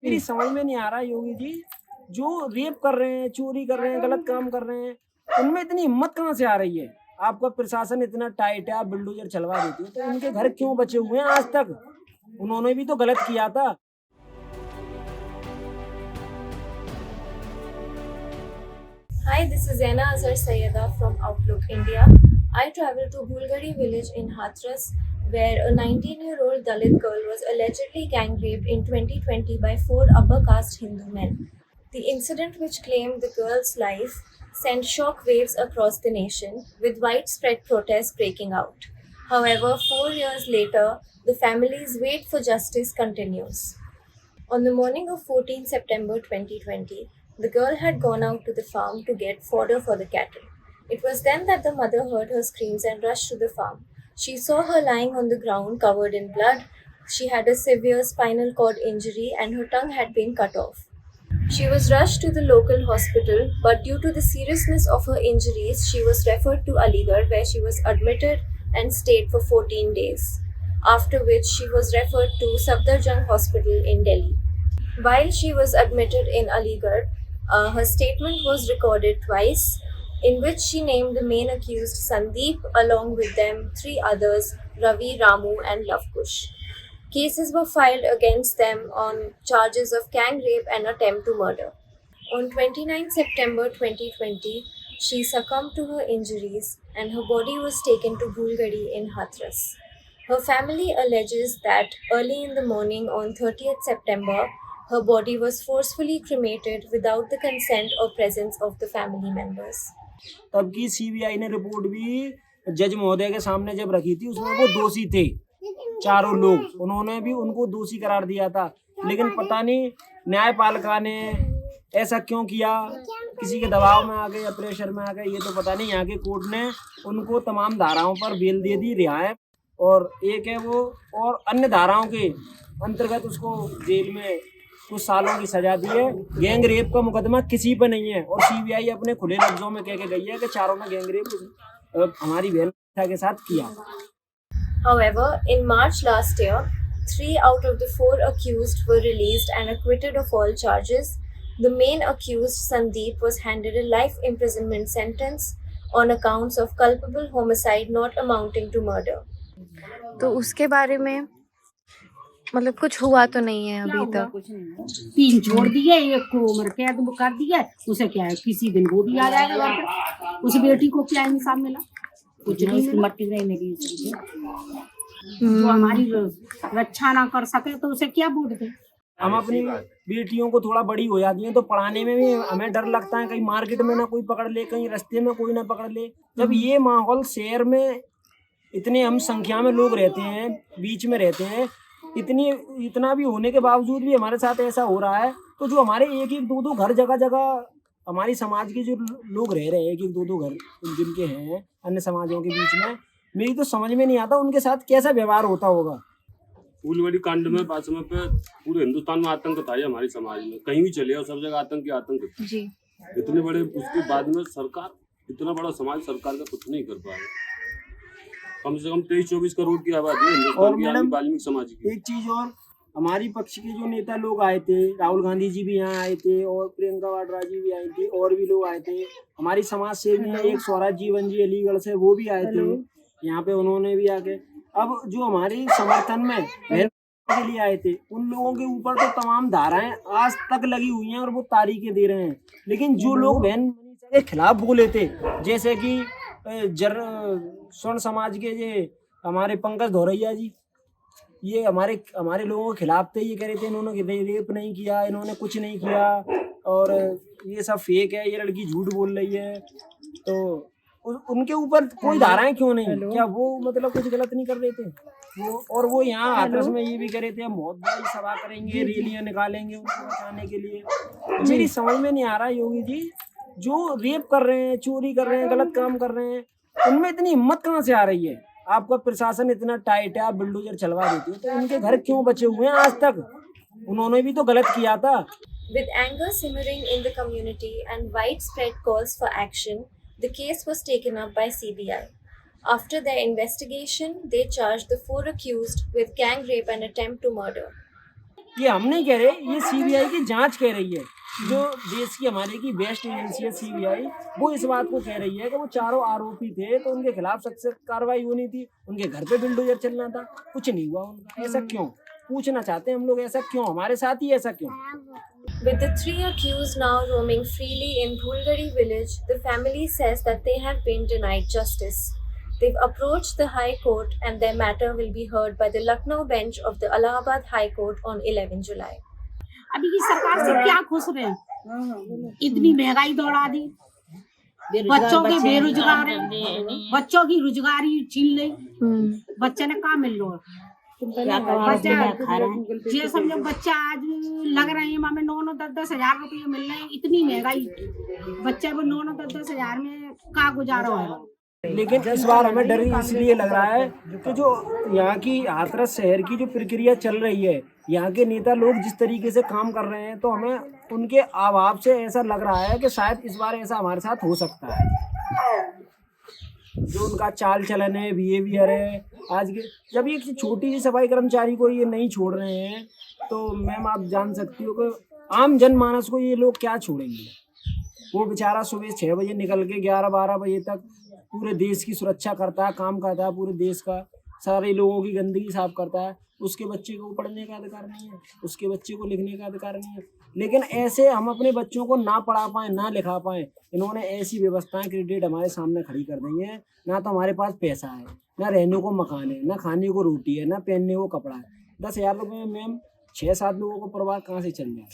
मेरी समझ में नहीं आ रहा योगी जी, जो रेप कर रहे हैं, चोरी कर रहे हैं, गलत काम कर रहे हैं, उनमें इतनी हिम्मत कहाँ से आ रही है? आपका प्रशासन इतना टाइट है, आप बुलडोजर चलवा देते हो, तो इनके घर क्यों बचे हुए हैं आज तक? उन्होंने भी तो गलत किया था। Hi, this is Zaina Azhar Sayyeda from Outlook India. I traveled to Bulgari village in Hathras, where a 19-year-old Dalit girl was allegedly gang raped in 2020 by four upper caste Hindu men. The incident, which claimed the girl's life, sent shock waves across the nation, with widespread protests breaking out. However, 4 years later, the family's wait for justice continues. On the morning of 14 September 2020, the girl had gone out to the farm to get fodder for the cattle. It was then that the mother heard her screams and rushed to the farm. She saw her lying on the ground covered in blood. She had a severe spinal cord injury and her tongue had been cut off. She was rushed to the local hospital, but due to the seriousness of her injuries, she was referred to Aligarh, where she was admitted and stayed for 14 days, after which she was referred to Safdarjung Hospital in Delhi. While she was admitted in Aligarh, her statement was recorded twice, in which she named the main accused Sandeep, along with them three others, Ravi, Ramu, and Lavkush. Cases were filed against them on charges of gang rape and attempt to murder. On 29 September 2020, she succumbed to her injuries and her body was taken to Bulgari in Hathras. Her family alleges that early in the morning on 30th September, her body was forcefully cremated without the consent or presence of the family members. तब की CBI ने report भी जज महोदय के सामने जब रखी थी, उसमें वो दोषी थे, चारों लोग, उन्होंने भी उनको दोषी करार दिया था। लेकिन पता नहीं न्यायपालिका ने ऐसा क्यों किया, किसी के दबाव में आ गए या प्रेशर में आ गए, ये तो पता नहीं। यहाँ के कोर्ट ने उनको तमाम धाराओं पर बेल दे दी, रिहाई, और एक है वो, और अन्य धाराओं के अंतर्गत उसको जेल में कुछ सालों की सजा दी है। गैंग रेप का मुकदमा किसी पर नहीं है, और सीबीआई अपने खुले लफ्जों में कह के गई है कि चारों ने गैंग रेप हमारी बहन के साथ किया। However, in March last year, 3 out of the 4 accused were released and acquitted of all charges. The main accused, Sandeep, was handed a life imprisonment sentence on accounts of culpable homicide not amounting to murder. तो उसके बारे में मतलब कुछ हुआ तो नहीं है अभी तक। कुछ नहीं, 3 छोड़ दिए, एक को उम्र कैद कर दिया। उसे क्या है, किसी दिन वो भी आ जाएगा घर पे। उस बेटी को क्या इंसाफ मिला? कुछ नहीं, उसकी मट्टी नहीं मिली। जो हमारी रक्षा ना कर सके तो उसे क्या वोट दे? हम अपनी बेटियों को थोड़ा बड़ी हो जाती हैं तो पढ़ाने में भी हमें डर लगता है, कहीं मार्केट में ना कोई पकड़ ले, कहीं रास्ते में कोई ना पकड़ ले। जब ये माहौल शहर में इतने हम संख्या में लोग रहते हैं, बीच में रहते हैं, इतना भी होने के बावजूद भी हमारे साथ ऐसा हो रहा है, तो जो हमारे एक एक दो दो घर जगह जगह हमारी समाज के जो लोग रह रहे हैं, एक एक दो दो घर जिनके हैं अन्य समाजों के बीच में, मेरी तो समझ में नहीं आता उनके साथ कैसा व्यवहार होता होगा। फूलवाड़ी कांड में बात समय पे पूरे हिंदुस्तान में आतंक था। हमारे समाज में कहीं भी चले और सब जगह आतंक ही आतंक था जी। इतने बड़े, उसके बाद में सरकार, इतना बड़ा समाज, सरकार का कुछ नहीं कर पाया। कम से कम 23-24 करोड़ की आबादी है हिंदुस्तान की, वाल्मीकि समाज की। एक चीज और, हमारी पक्ष के जो नेता लोग आए थे, राहुल गांधी जी भी यहाँ आए थे और प्रियंका वाड्रा जी भी आई थी, और भी लोग आए थे। हमारी समाज सेवी है एक स्वराज जीवन जी अलीगढ़ से, वो भी आए थे यहाँ पे, उन्होंने भी आके अब जो हमारी समर्थन में के लिए आए थे, उन लोगों के ऊपर तो तमाम धाराएं आज तक लगी हुई हैं और वो तारीखें दे रहे हैं। लेकिन जो लोग बहन मनीषा के खिलाफ बोले थे, जैसे कि स्वर्ण समाज के ये हमारे पंकज धौरैया जी, ये हमारे लोगों के खिलाफ थे। ये कह रहे थे इन्होंने रेप नहीं किया, इन्होंने कुछ नहीं किया, और ये सब फेक है, ये लड़की झूठ बोल रही है। तो उनके ऊपर कोई धाराएं क्यों नहीं? क्या वो मतलब कुछ गलत नहीं कर रहे थे वो? और वो यहाँ हाथरस में ये भी कह रहे थे हम बहुत बड़ी सभा करेंगे, रैलियां निकालेंगे उनको बचाने के लिए। तो मेरी समझ में नहीं आ रहा योगी जी, जो रेप कर रहे हैं, चोरी कर रहे हैं, गलत काम कर रहे हैं, उनमें इतनी हिम्मत कहाँ से आ रही है? आपका प्रशासन इतना टाइट है, आप बुलडोजर चलवा देते हो, तो इनके घर क्यों बचे हुए हैं आज तक? उन्होंने भी तो गलत किया था। With anger simmering in the community and widespread calls for action, the case was taken up by CBI. After their investigation, they charged the 4 accused with gang rape and attempt to murder. ये हम नहीं कह रहे, ये CBI की जांच कह रही है। जो देश की हमारे की बेस्ट एजेंसी है सीबीआई, वो इस बात को कह रही है कि वो चारों आरोपी थे तो उनके खिलाफ सख्त कार्रवाई होनी थी, उनके घर पे बिल्डोजर चलना था, कुछ नहीं हुआ उनका। ऐसा क्यों? पूछना चाहते हैं हम लोग, ऐसा क्यों? हमारे साथ ही ऐसा क्यों? With the 3 accused now roaming freely in Bhulgadi village, the family says that they have been denied justice. They've approached the High Court and their matter will be heard by the Lucknow bench of the Allahabad High Court on 11 July. अभी की सरकार से क्या खुश रहे? इतनी महंगाई दौड़ा दी, बच्चों के बेरोजगार हैं, बच्चों की रोजगारी छीन ली, बच्चे ने कहाँ मिल लो? ये समझो बच्चा आज लग रहे हैं मामे 9-10 हजार रुपये मिल रहे हैं, इतनी महंगाई, बच्चे को 9-10 हजार में कहाँ गुजारा हो। लेकिन इस बार हमें डर इसलिए लग रहा है कि जो यहाँ की हाथरस शहर की जो प्रक्रिया चल रही है, यहाँ के नेता लोग जिस तरीके से काम कर रहे हैं, तो हमें उनके अभाव से ऐसा लग रहा है कि शायद इस बार ऐसा हमारे साथ हो सकता है। जो उनका चाल चलन है, बिहेवियर है, आज के जब ये छोटी सी सफाई कर्मचारी को ये नहीं छोड़ रहे हैं, तो मैम आप जान सकती हो कि आम जनमानस को ये लोग क्या छोड़ेंगे। वो बेचारा सुबह 6 बजे निकल के 11-12 बजे तक पूरे देश की सुरक्षा करता है, काम करता है, पूरे देश का सारे लोगों की गंदगी साफ करता है। उसके बच्चे को पढ़ने का अधिकार नहीं है, उसके बच्चे को लिखने का अधिकार नहीं है। लेकिन ऐसे हम अपने बच्चों को ना पढ़ा पाएँ, ना लिखा पाएँ, इन्होंने ऐसी व्यवस्थाएं क्रिएटेड हमारे सामने खड़ी कर दी हैं। ना तो हमारे पास पैसा है, ना रहने को मकान है, ना खाने को रोटी है, ना पहनने को कपड़ा है। 10,000 रुपये में मैम 6-7 लोगों को परिवार कहाँ से चल जाए?